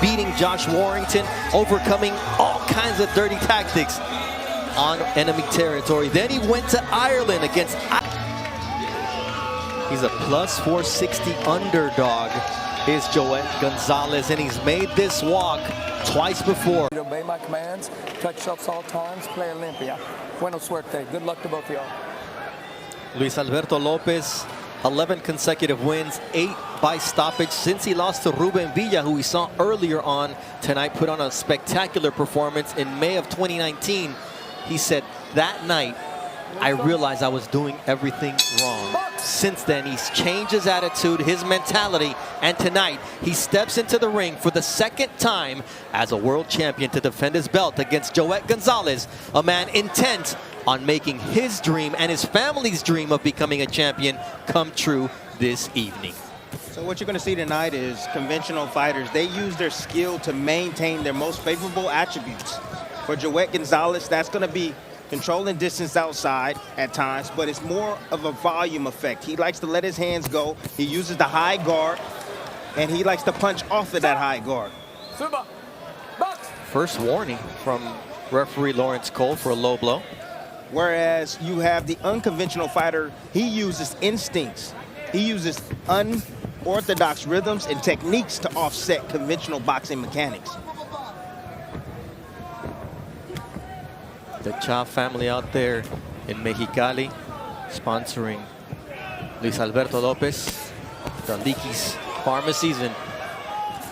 beating Josh Warrington, overcoming all kinds of dirty tactics on enemy territory. Then he went to Ireland against... He's a plus 460 underdog, is Joet Gonzalez, and he's made this walk twice before. Obey my commands, touch shots all times, play Olympia. Buena suerte. Good luck to both of y'all. Luis Alberto Lopez, 11 consecutive wins, 8 by stoppage since he lost to Ruben Villa, who we saw earlier on tonight, put on a spectacular performance in May of 2019. He said, that night, I realized I was doing everything wrong. Since then, he's changed his attitude, his mentality, and tonight he steps into the ring for the second time as a world champion to defend his belt against Joet Gonzalez, a man intent on making his dream and his family's dream of becoming a champion come true this evening. So what you're going to see tonight is conventional fighters. They use their skill to maintain their most favorable attributes. For Joet Gonzalez, that's going to be controlling distance outside at times, but it's more of a volume effect. He likes to let his hands go. He uses the high guard, and he likes to punch off of that high guard. First warning from referee Lawrence Cole for a low blow. Whereas you have the unconventional fighter, he uses instincts. He uses unorthodox rhythms and techniques to offset conventional boxing mechanics. The Cha family out there in Mexicali sponsoring Luis Alberto Lopez, the Leakey's Pharmacies, and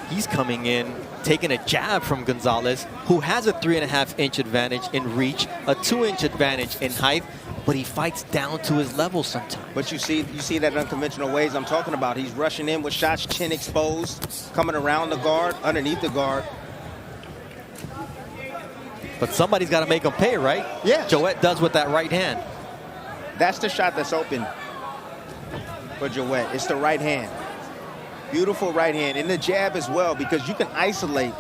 he's coming in, taking a jab from Gonzalez, who has a 3.5-inch advantage in reach, a 2-inch advantage in height, but he fights down to his level sometimes. But you see that unconventional ways I'm talking about. He's rushing in with shots, chin exposed, coming around the guard, underneath the guard. But somebody's got to make him pay, right? Yeah. Joet does with that right hand. That's the shot that's open for Joet. It's the right hand. Beautiful right hand. And the jab as well, because you can isolate.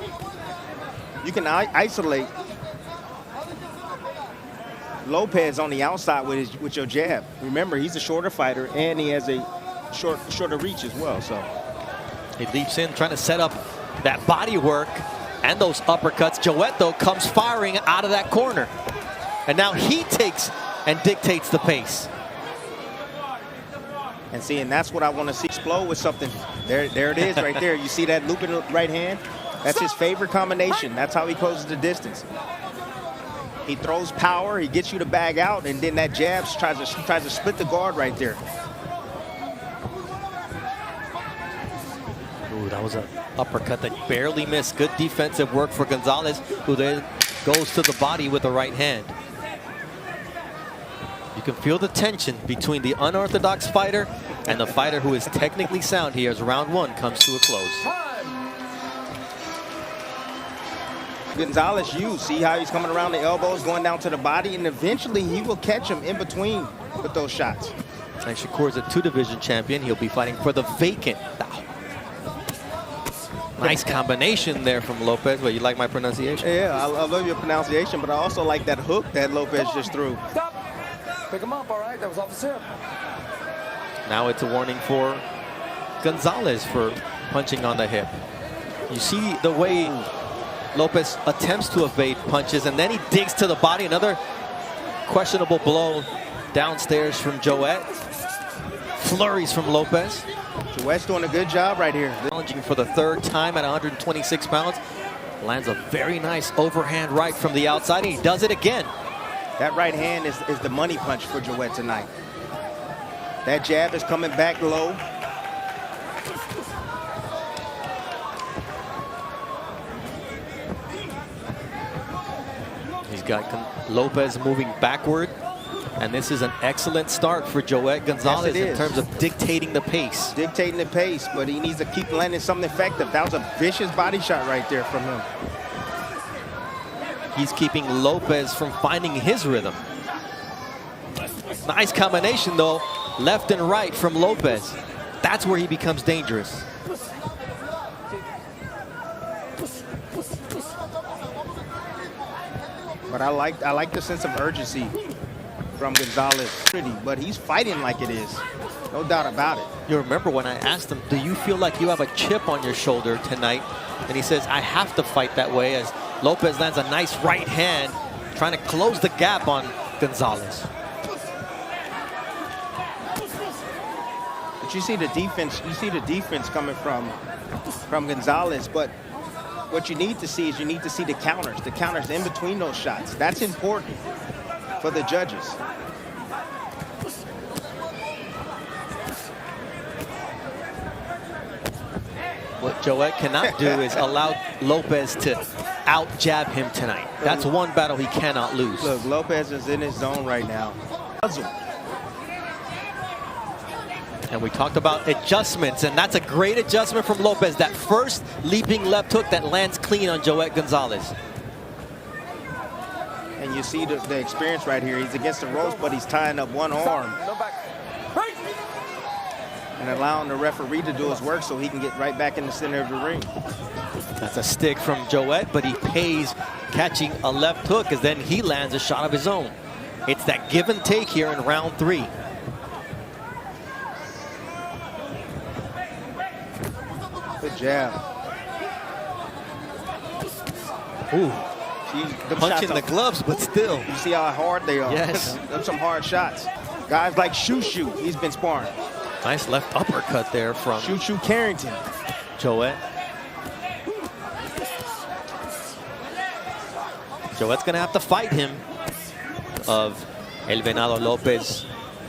You can isolate Lopez on the outside with your jab. Remember, he's a shorter fighter, and he has a shorter reach as well. So he leaps in, trying to set up that body work and those uppercuts. Joet, though, comes firing out of that corner. And now he takes and dictates the pace. And that's what I want to see. Explode with something. There it is right there. You see that looping right hand? That's his favorite combination. That's how he closes the distance. He throws power, he gets you to bag out, and then that jab tries to split the guard right there. Ooh, that was an uppercut that barely missed. Good defensive work for Gonzalez, who then goes to the body with the right hand. You can feel the tension between the unorthodox fighter and the fighter who is technically sound here as round one comes to a close. Gonzalez, you see how he's coming around the elbows, going down to the body, and eventually he will catch him in between with those shots. And Shakur's a 2-division champion. He'll be fighting for the vacant. Nice combination there from Lopez. Well, you like my pronunciation? Yeah, I love your pronunciation, but I also like that hook that Lopez just threw. Stop. Pick him up, all right? That was off the hip. Now it's a warning for Gonzalez for punching on the hip. You see the way Lopez attempts to evade punches, and then he digs to the body. Another questionable blow downstairs from Joet. Flurries from Lopez. Joet's doing a good job right here. Challenging for the third time at 126 pounds. Lands a very nice overhand right from the outside, and he does it again. That right hand is the money punch for Joet tonight. That jab is coming back low. He's got Lopez moving backward. And this is an excellent start for Joet Gonzalez in terms of dictating the pace. Dictating the pace, but he needs to keep landing something effective. That was a vicious body shot right there from him. He's keeping Lopez from finding his rhythm. Nice combination, though, left and right from Lopez. That's where he becomes dangerous. But I like the sense of urgency from Gonzalez. Pretty, but he's fighting like it is. No doubt about it. You remember when I asked him, do you feel like you have a chip on your shoulder tonight? And he says, I have to fight that way, as Lopez lands a nice right hand, trying to close the gap on Gonzalez. But you see the defense coming from Gonzalez, but what you need to see is the counters in between those shots. That's important for the judges. What Joet cannot do is allow Lopez to out-jab him tonight. That's one battle he cannot lose. Look, Lopez is in his zone right now. And we talked about adjustments, and that's a great adjustment from Lopez. That first leaping left hook that lands clean on Joet Gonzalez. And you see the experience right here. He's against the ropes, but he's tying up one arm and allowing the referee to do his work so he can get right back in the center of the ring. That's a stick from Joet, but he pays catching a left hook, as then he lands a shot of his own. It's that give and take here in round 3. Good jab. Ooh, Them punching shots the gloves, but still. You see how hard they are. Yes. Them some hard shots. Guys like Shoo, he's been sparring. Nice left uppercut there from Shoo Carrington. Joet. Joet's gonna have to fight him. Of El Venado Lopez,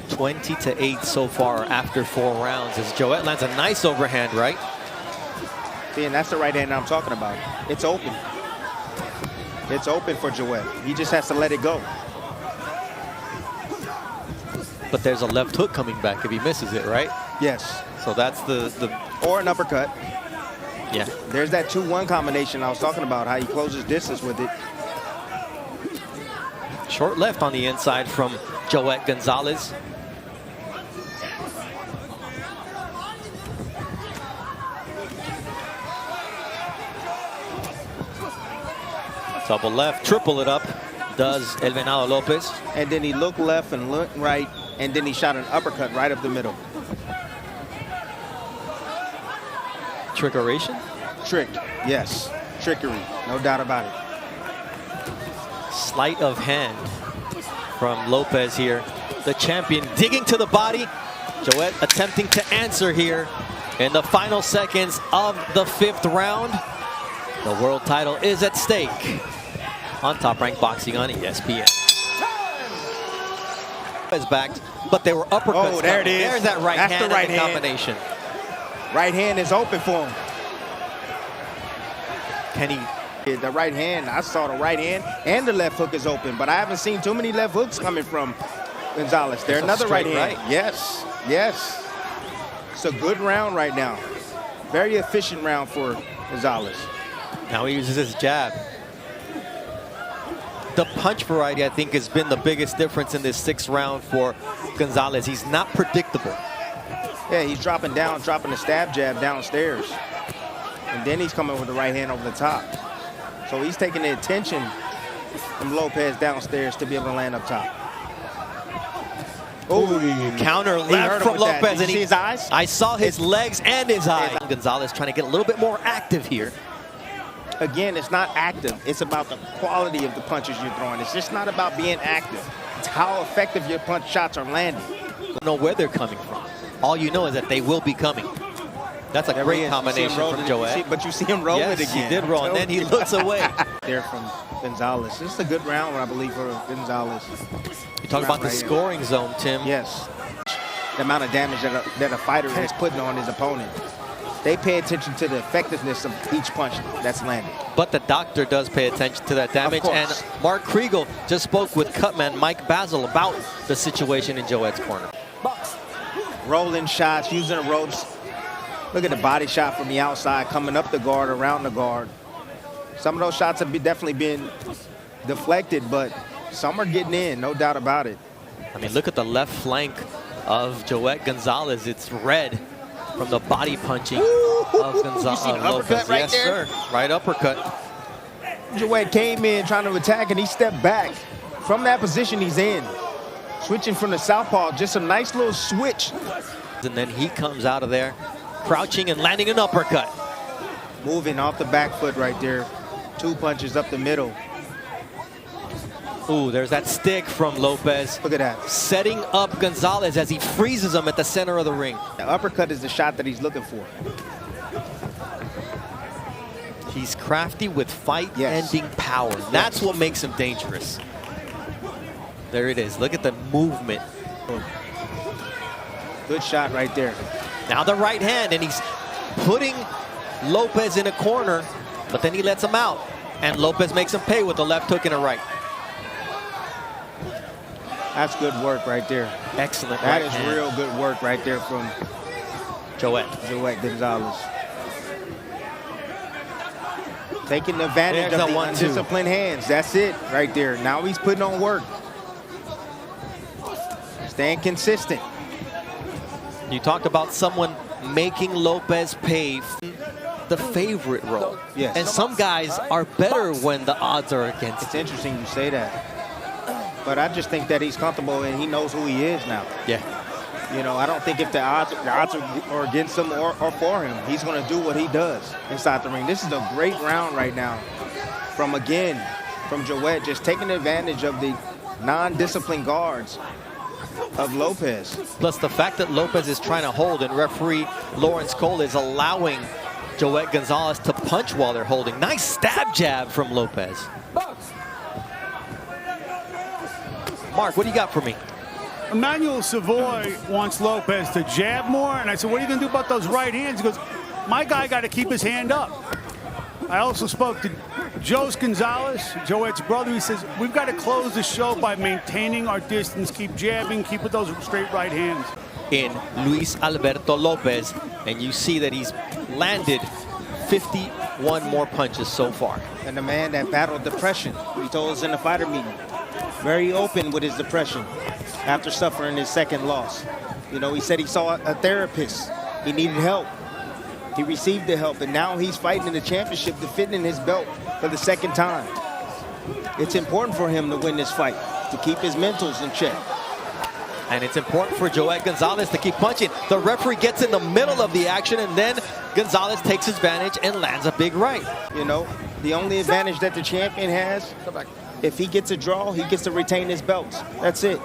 20-8 so far after 4 rounds. As Joet lands a nice overhand right. See, and that's the right hand I'm talking about. It's open. It's open for Joet. He just has to let it go. But there's a left hook coming back if he misses it, right? Yes. So that's the Or an uppercut. yeah. There's that 2-1 combination I was talking about, how he closes distance with it. Short left on the inside from Joet Gonzalez. Double left, triple it up, does El Venado Lopez. And then he looked left and looked right, and then he shot an uppercut right up the middle. Trickeration? Tricked, yes. Trickery, no doubt about it. Sleight of hand from Lopez here. The champion digging to the body. Joet attempting to answer here in the final seconds of the 5th round. The world title is at stake on Top Rank Boxing on ESPN. Is backed, but they were uppercuts. Oh, there it is. There's that right That's hand the right and the hand. combination. Right hand is open for him. Can he? The right hand, I saw the right hand and the left hook is open, but I haven't seen too many left hooks coming from Gonzalez. There's another right hand. Right. Yes, yes. It's a good round right now. Very efficient round for Gonzalez. Now he uses his jab. The punch variety, I think, has been the biggest difference in this 6th round for Gonzalez. He's not predictable. Yeah, he's dropping down, dropping the stab jab downstairs. And then he's coming with the right hand over the top. So he's taking the attention from Lopez downstairs to be able to land up top. Oh, counter left from Lopez. Did you see his eyes? I saw his legs and his eyes. Gonzalez trying to get a little bit more active here. Again, it's not active. It's about the quality of the punches you're throwing. It's just not about being active. It's how effective your punch shots are landing. You don't know where they're coming from. All you know is that they will be coming. That's a great combination from Joet. But you see him roll it again. Yes, he did roll, and then he looks away. There from Gonzalez. This is a good round, I believe, for Gonzalez. You talk about the Right here. scoring zone, Tim. Yes. The amount of damage that a fighter is putting on his opponent. They pay attention to the effectiveness of each punch that's landed. But the doctor does pay attention to that damage. And Mark Kriegel just spoke with cutman Mike Basil about the situation in Joet's corner. Box. Rolling shots, using the ropes. Look at the body shot from the outside, coming up the guard, around the guard. Some of those shots have definitely been deflected, but some are getting in, no doubt about it. I mean, look at the left flank of Joet Gonzalez. It's red from the body punching of Gonzalez. You see the uppercut right yes, there? sir. Right uppercut. Joet came in trying to attack, and he stepped back from that position he's in. Switching from the southpaw, just a nice little switch And then he comes out of there, crouching and landing an uppercut. Moving off the back foot right there. 2 punches up the middle. Ooh, there's that stick from Lopez. Look at that. Setting up Gonzalez as he freezes him at the center of the ring. The uppercut is the shot that he's looking for. He's crafty with fight-ending power. That's what makes him dangerous. There it is. Look at the movement. Good shot right there. Now the right hand, and he's putting Lopez in a corner, but then he lets him out. And Lopez makes him pay with a left hook and a right. That's good work right there. Excellent That right is hand. real good work right there from Joet Gonzalez. Taking advantage There's of a the 1-2. undisciplined hands. That's it right there. Now he's putting on work. Staying consistent. You talked about someone making Lopez pay the favorite role. Yes. And some guys are better when the odds are against It's them. interesting you say that. But I just think that he's comfortable and he knows who he is now. Yeah. You know, I don't think if the odds are against him or for him, he's going to do what he does inside the ring. This is a great round right now from Joet, just taking advantage of the non-disciplined guards of Lopez. Plus the fact that Lopez is trying to hold and referee Lawrence Cole is allowing Joet Gonzalez to punch while they're holding. Nice stab jab from Lopez. Mark, what do you got for me? Emmanuel Savoy wants Lopez to jab more, and I said, what are you going to do about those right hands? He goes, my guy got to keep his hand up. I also spoke to Joet Gonzalez, Joet's brother. He says, we've got to close the show by maintaining our distance, keep jabbing, keep with those straight right hands. In Luis Alberto Lopez, and you see that he's landed 51 more punches so far. And the man that battled depression, he told us in the fighter meeting, very open with his depression after suffering his second loss. You know, he said he saw a therapist. He needed help. He received the help, and now he's fighting in the championship, defending his belt for the second time. It's important for him to win this fight, to keep his mentals in check. And it's important for Joet Gonzalez to keep punching. The referee gets in the middle of the action, and then Gonzalez takes his advantage and lands a big right. You know, the only advantage that the champion has, if he gets a draw, he gets to retain his belts. That's it.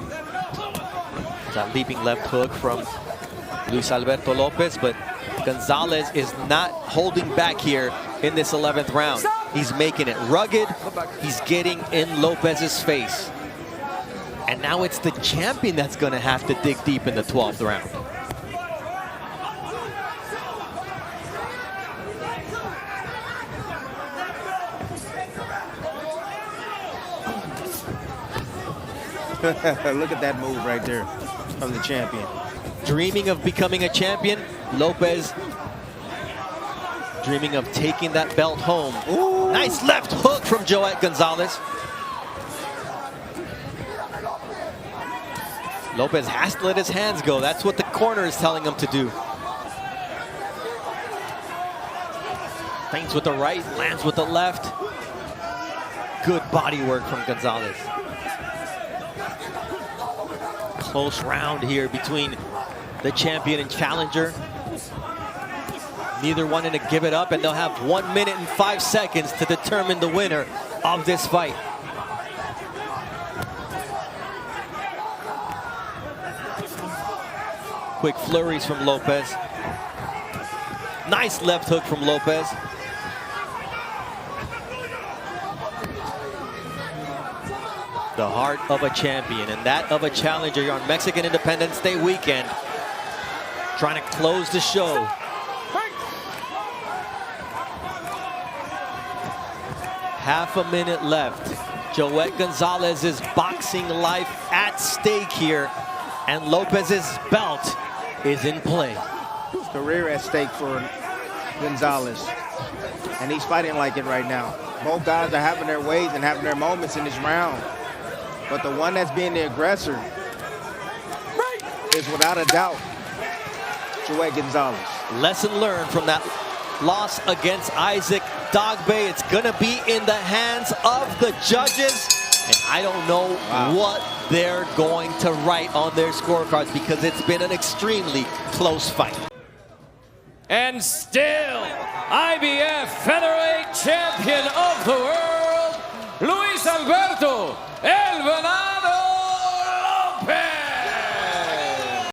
That leaping left hook from Luis Alberto Lopez, but Gonzalez is not holding back here in this 11th round. He's making it rugged. He's getting in Lopez's face. And now it's the champion that's going to have to dig deep in the 12th round. Look at that move right there from the champion. Dreaming of becoming a champion, Lopez dreaming of taking that belt home. Ooh. Nice left hook from Joet Gonzalez. Lopez has to let his hands go. That's what the corner is telling him to do. Feints with the right, lands with the left. Good body work from Gonzalez. Close round here between the champion and challenger. Neither wanting to give it up, and they'll have 1 minute and 5 seconds to determine the winner of this fight. Quick flurries from Lopez. Nice left hook from Lopez. The heart of a champion and that of a challenger on Mexican Independence Day weekend. Trying to close the show. Half a minute left. Joet Gonzalez's boxing life at stake here, and Lopez's belt is in play. His career at stake for Gonzalez, and he's fighting like it right now. Both guys are having their ways and having their moments in this round, but the one that's being the aggressor is without a doubt Joet Gonzalez. Lesson learned from that loss against Isaac Dogbe. It's gonna be in the hands of the judges. And I don't know what they're going to write on their scorecards because it's been an extremely close fight. And still, IBF Featherweight Champion of the World, Luis Alberto